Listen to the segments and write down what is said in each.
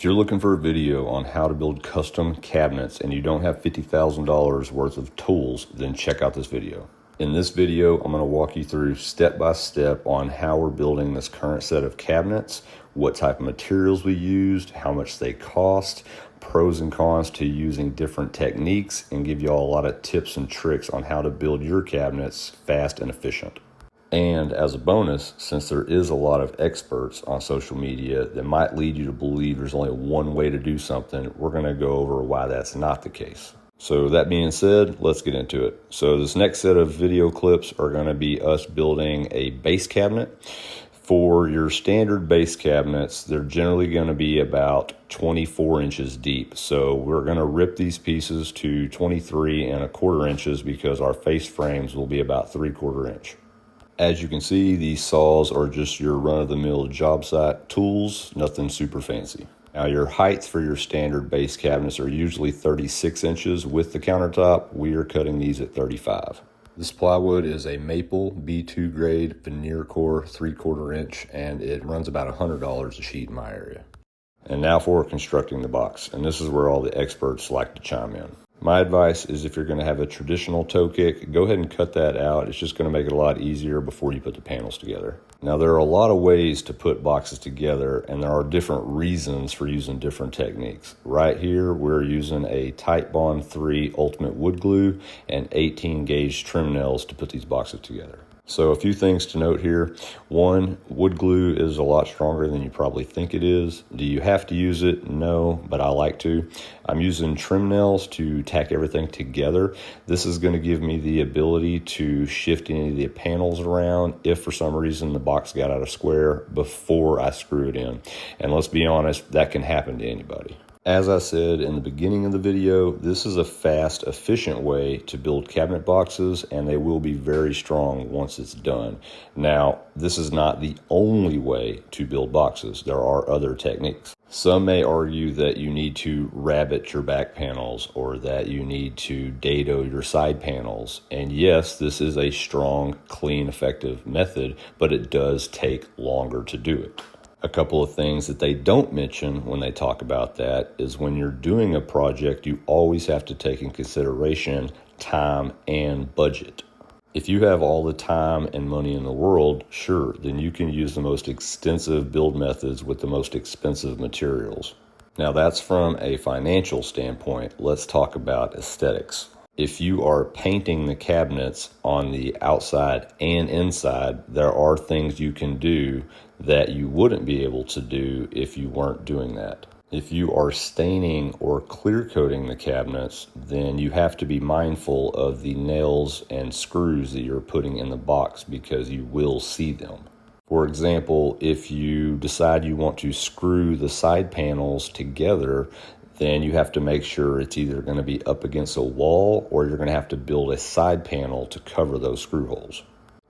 If you're looking for a video on how to build custom cabinets and you don't have $50,000 worth of tools, then check out this video. In this video, I'm going to walk you through step by step on how we're building this current set of cabinets, what type of materials we used, how much they cost, pros and cons to using different techniques, and give you all a lot of tips and tricks on how to build your cabinets fast and efficient. And as a bonus, since there is a lot of experts on social media that might lead you to believe there's only one way to do something, we're going to go over why that's not the case. So that being said, let's get into it. So this next set of video clips are going to be us building a base cabinet. For your standard base cabinets, they're generally going to be about 24 inches deep. So we're going to rip these pieces to 23¼ inches because our face frames will be about 3/4 inch. As you can see, these saws are just your run-of-the-mill job site tools, nothing super fancy. Now your heights for your standard base cabinets are usually 36 inches with the countertop. We are cutting these at 35. This plywood is a maple B2 grade veneer core 3/4 inch, and it runs about $100 a sheet in my area. And now for constructing the box, and this is where all the experts like to chime in. My advice is if you're going to have a traditional toe kick, go ahead and cut that out. It's just going to make it a lot easier before you put the panels together. Now there are a lot of ways to put boxes together, and there are different reasons for using different techniques. Right here we're using a Titebond 3 Ultimate Wood Glue and 18 gauge trim nails to put these boxes together. So a few things to note here. One, wood glue is a lot stronger than you probably think it is. Do you have to use it? No, but I like to. I'm using trim nails to tack everything together. This is going to give me the ability to shift any of the panels around if for some reason the box got out of square before I screw it in. And let's be honest, that can happen to anybody. As I said in the beginning of the video, this is a fast, efficient way to build cabinet boxes, and they will be very strong once it's done. Now, this is not the only way to build boxes. There are other techniques. Some may argue that you need to rabbet your back panels or that you need to dado your side panels. And yes, this is a strong, clean, effective method, but it does take longer to do it. A couple of things that they don't mention when they talk about that is when you're doing a project, you always have to take in consideration time and budget. If you have all the time and money in the world, sure, then you can use the most extensive build methods with the most expensive materials. Now that's from a financial standpoint. Let's talk about aesthetics. If you are painting the cabinets on the outside and inside, there are things you can do that you wouldn't be able to do if you weren't doing that. If you are staining or clear coating the cabinets, then you have to be mindful of the nails and screws that you're putting in the box because you will see them. For example, if you decide you want to screw the side panels together, then you have to make sure it's either going to be up against a wall or you're going to have to build a side panel to cover those screw holes.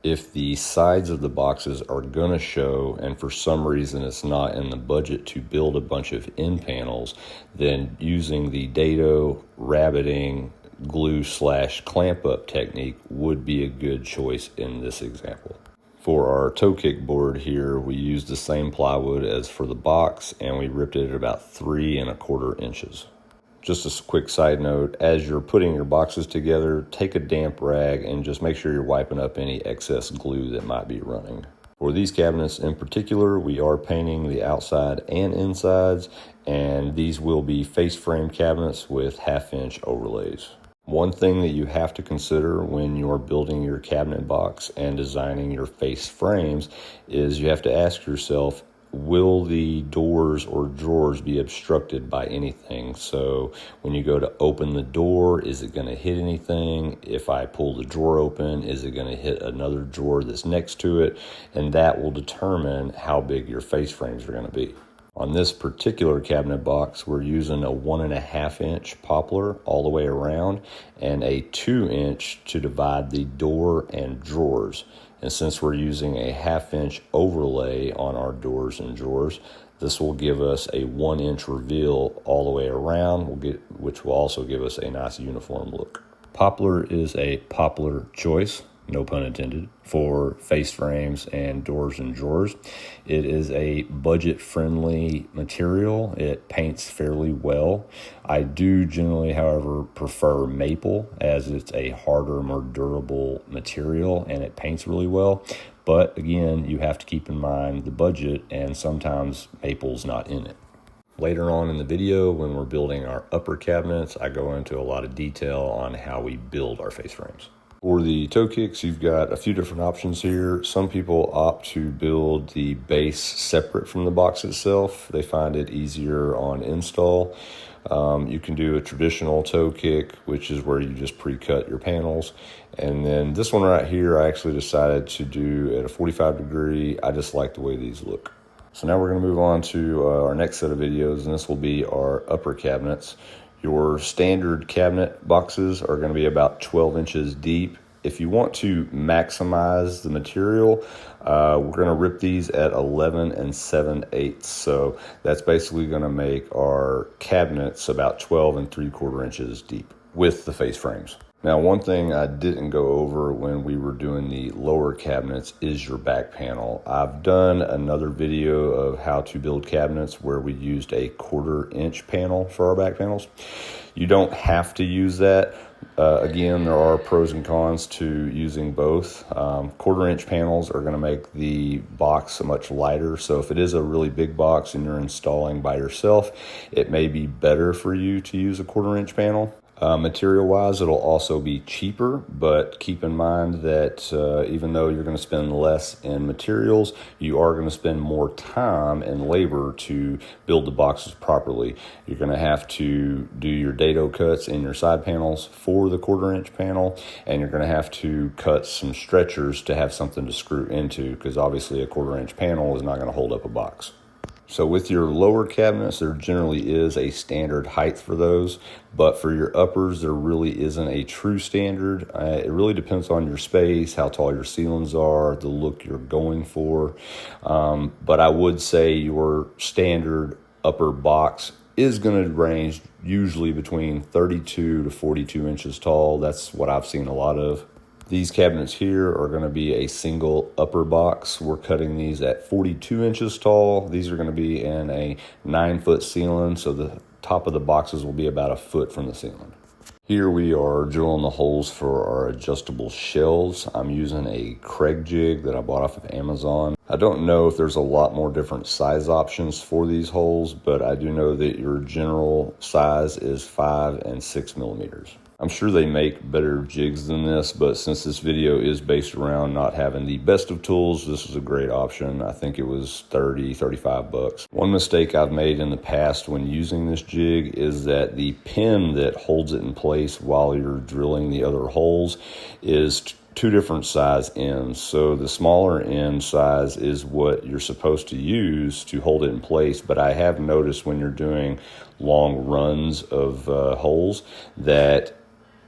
If the sides of the boxes are going to show and for some reason it's not in the budget to build a bunch of end panels, then using the dado, rabbeting, glue/clamp up technique would be a good choice in this example. For our toe kick board here, we used the same plywood as for the box, and we ripped it at about 3¼ inches. Just a quick side note, as you're putting your boxes together, take a damp rag and just make sure you're wiping up any excess glue that might be running. For these cabinets in particular, we are painting the outside and insides, and these will be face frame cabinets with 1/2 inch overlays. One thing that you have to consider when you're building your cabinet box and designing your face frames is you have to ask yourself, will the doors or drawers be obstructed by anything? So when you go to open the door, is it going to hit anything? If I pull the drawer open, is it going to hit another drawer that's next to it? And that will determine how big your face frames are going to be. On this particular cabinet box, we're using a 1½ inch poplar all the way around and a 2 inch to divide the door and drawers. And since we're using a 1/2 inch overlay on our doors and drawers, this will give us a 1 inch reveal all the way around, which will also give us a nice uniform look. Poplar is a popular choice. no pun intended, for face frames and doors and drawers. It is a budget-friendly material. It paints fairly well. I do generally, however, prefer maple, as it's a harder, more durable material and it paints really well. But again, you have to keep in mind the budget, and sometimes maple's not in it. Later on in the video, when we're building our upper cabinets, I go into a lot of detail on how we build our face frames. For the toe kicks, you've got a few different options here. Some people opt to build the base separate from the box itself. They find it easier on install. You can do a traditional toe kick, which is where you just pre-cut your panels. And then this one right here, I actually decided to do at a 45 degree. I just like the way these look. So now we're going to move on to our next set of videos, and this will be our upper cabinets. Your standard cabinet boxes are going to be about 12 inches deep. If you want to maximize the material, we're going to rip these at 11 7/8. So that's basically going to make our cabinets about 12 3/4 inches deep with the face frames. Now, one thing I didn't go over when we were doing the lower cabinets is your back panel. I've done another video of how to build cabinets where we used a 1/4 inch panel for our back panels. You don't have to use that. Again, there are pros and cons to using both. 1/4 inch panels are going to make the box much lighter. So if it is a really big box and you're installing by yourself, it may be better for you to use a 1/4 inch panel. Material-wise, it'll also be cheaper, but keep in mind that even though you're going to spend less in materials, you are going to spend more time and labor to build the boxes properly. You're going to have to do your dado cuts in your side panels for the 1/4 inch panel, and you're going to have to cut some stretchers to have something to screw into, because obviously a 1/4 inch panel is not going to hold up a box. So with your lower cabinets, there generally is a standard height for those, but for your uppers, there really isn't a true standard. It really depends on your space, how tall your ceilings are, the look you're going for. But I would say your standard upper box is going to range usually between 32 to 42 inches tall. That's what I've seen a lot of. These cabinets here are going to be a single upper box. We're cutting these at 42 inches tall. These are going to be in a 9-foot ceiling, so the top of the boxes will be about a foot from the ceiling. Here we are drilling the holes for our adjustable shelves. I'm using a Craig jig that I bought off of Amazon. I don't know if there's a lot more different size options for these holes, but I do know that your general size is 5 and 6 millimeters. I'm sure they make better jigs than this, but since this video is based around not having the best of tools, this is a great option. I think it was 35 bucks. One mistake I've made in the past when using this jig is that the pin that holds it in place while you're drilling the other holes is two different size ends. So the smaller end size is what you're supposed to use to hold it in place, but I have noticed when you're doing long runs of holes that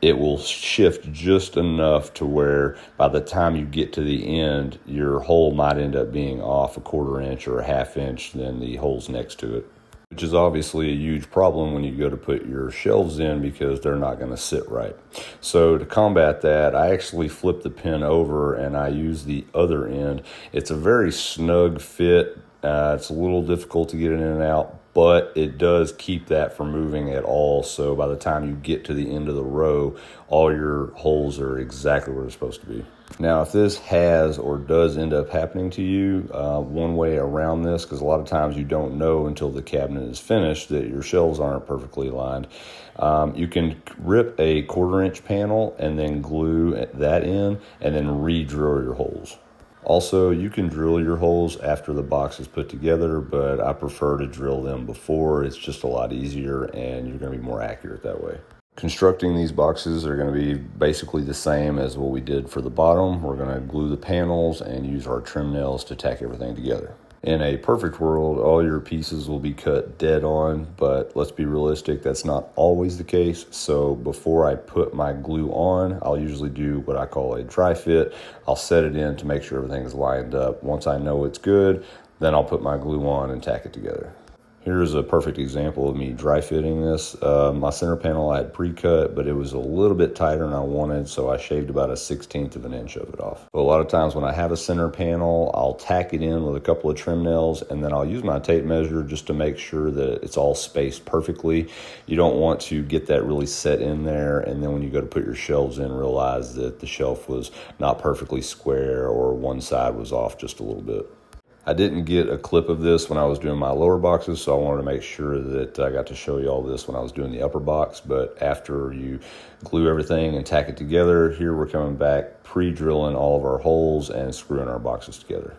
it will shift just enough to where by the time you get to the end, your hole might end up being off a 1/4 inch or a 1/2 inch than the holes next to it, which is obviously a huge problem when you go to put your shelves in because they're not going to sit right. So to combat that, I actually flip the pin over and I use the other end. It's a very snug fit. It's a little difficult to get it in and out, but it does keep that from moving at all. So by the time you get to the end of the row, all your holes are exactly where they're supposed to be. Now, if this has or does end up happening to you, one way around this, because a lot of times you don't know until the cabinet is finished that your shelves aren't perfectly lined, you can rip a 1/4 inch panel and then glue that in and then re-drill your holes. Also, you can drill your holes after the box is put together, but I prefer to drill them before. It's just a lot easier and you're going to be more accurate that way. Constructing these boxes are going to be basically the same as what we did for the bottom. We're going to glue the panels and use our trim nails to tack everything together. In a perfect world, all your pieces will be cut dead on, but let's be realistic, that's not always the case. So before I put my glue on, I'll usually do what I call a dry fit. I'll set it in to make sure everything's lined up. Once I know it's good, then I'll put my glue on and tack it together. Here's a perfect example of me dry fitting this. My center panel I had pre-cut, but it was a little bit tighter than I wanted, so I shaved about a 1/16 of an inch of it off. But a lot of times when I have a center panel, I'll tack it in with a couple of trim nails, and then I'll use my tape measure just to make sure that it's all spaced perfectly. You don't want to get that really set in there, and then when you go to put your shelves in, realize that the shelf was not perfectly square or one side was off just a little bit. I didn't get a clip of this when I was doing my lower boxes, so I wanted to make sure that I got to show you all this when I was doing the upper box. But after you glue everything and tack it together, here we're coming back, pre-drilling all of our holes and screwing our boxes together.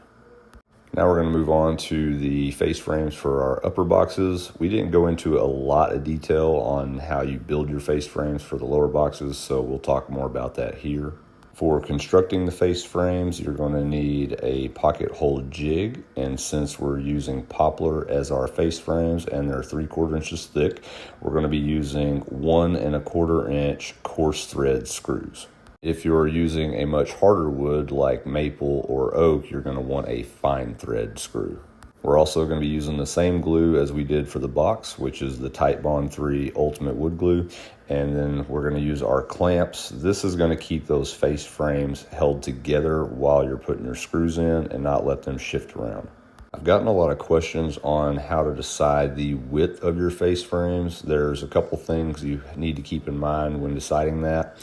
Now we're going to move on to the face frames for our upper boxes. We didn't go into a lot of detail on how you build your face frames for the lower boxes, so we'll talk more about that here. For constructing the face frames, you're going to need a pocket hole jig, and since we're using poplar as our face frames and they're 3/4 inches thick, we're going to be using 1 1/4 inch coarse thread screws. If you're using a much harder wood like maple or oak, you're going to want a fine thread screw. We're also going to be using the same glue as we did for the box, which is the Titebond 3 Ultimate Wood Glue. And then we're going to use our clamps. This is going to keep those face frames held together while you're putting your screws in and not let them shift around. I've gotten a lot of questions on how to decide the width of your face frames. There's a couple things you need to keep in mind when deciding that.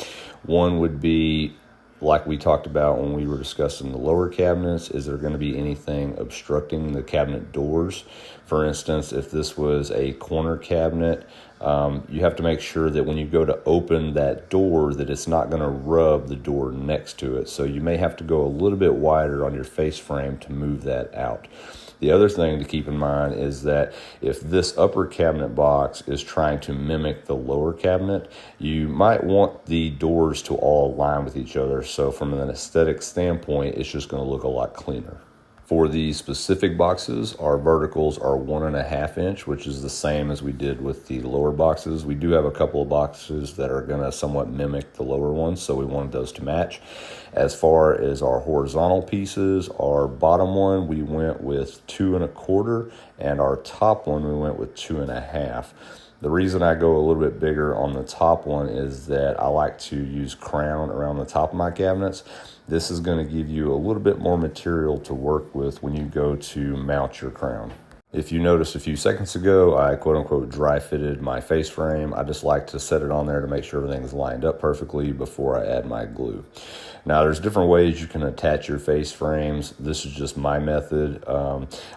One would be, like we talked about when we were discussing the lower cabinets, is there going to be anything obstructing the cabinet doors? For instance, if this was a corner cabinet, you have to make sure that when you go to open that door that it's not going to rub the door next to it. So you may have to go a little bit wider on your face frame to move that out. The other thing to keep in mind is that if this upper cabinet box is trying to mimic the lower cabinet, you might want the doors to all align with each other. So from an aesthetic standpoint, it's just going to look a lot cleaner. For the specific boxes, our verticals are 1 1/2 inch, which is the same as we did with the lower boxes. We do have a couple of boxes that are going to somewhat mimic the lower ones, so we wanted those to match. As far as our horizontal pieces, our bottom one we went with 2 1/4, and our top one we went with 2 1/2. The reason I go a little bit bigger on the top one is that I like to use crown around the top of my cabinets. This is going to give you a little bit more material to work with when you go to mount your crown. If you noticed a few seconds ago, I quote-unquote dry fitted my face frame. I just like to set it on there to make sure everything's lined up perfectly before I add my glue. Now, there's different ways you can attach your face frames. This is just my method.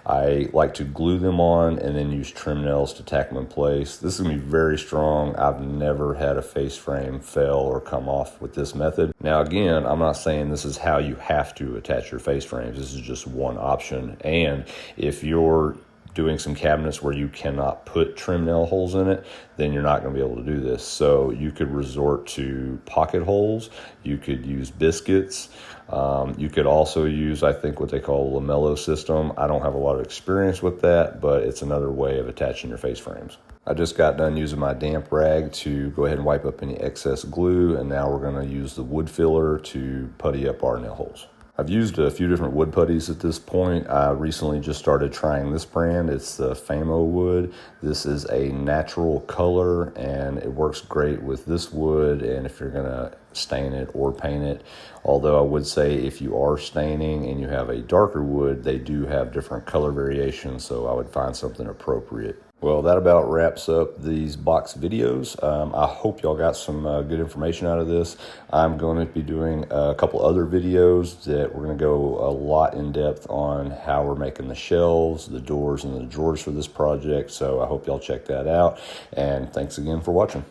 I like to glue them on and then use trim nails to tack them in place. This is going to be very strong. I've never had a face frame fail or come off with this method. Now, again, I'm not saying this is how you have to attach your face frames. This is just one option. And if you're doing some cabinets where you cannot put trim nail holes in it, then you're not going to be able to do this. So you could resort to pocket holes. You could use biscuits. You could also use, I think, what they call a lamello system. I don't have a lot of experience with that, but it's another way of attaching your face frames. I just got done using my damp rag to go ahead and wipe up any excess glue, and now we're going to use the wood filler to putty up our nail holes. I've used a few different wood putties at this point. I recently just started trying this brand. It's the Famo wood. This is a natural color and it works great with this wood and if you're gonna stain it or paint it. Although I would say if you are staining and you have a darker wood, they do have different color variations, so I would find something appropriate. Well, that about wraps up these box videos. I hope y'all got some good information out of this. I'm going to be doing a couple other videos that we're going to go a lot in depth on how we're making the shelves, the doors, and the drawers for this project. So I hope y'all check that out. And thanks again for watching.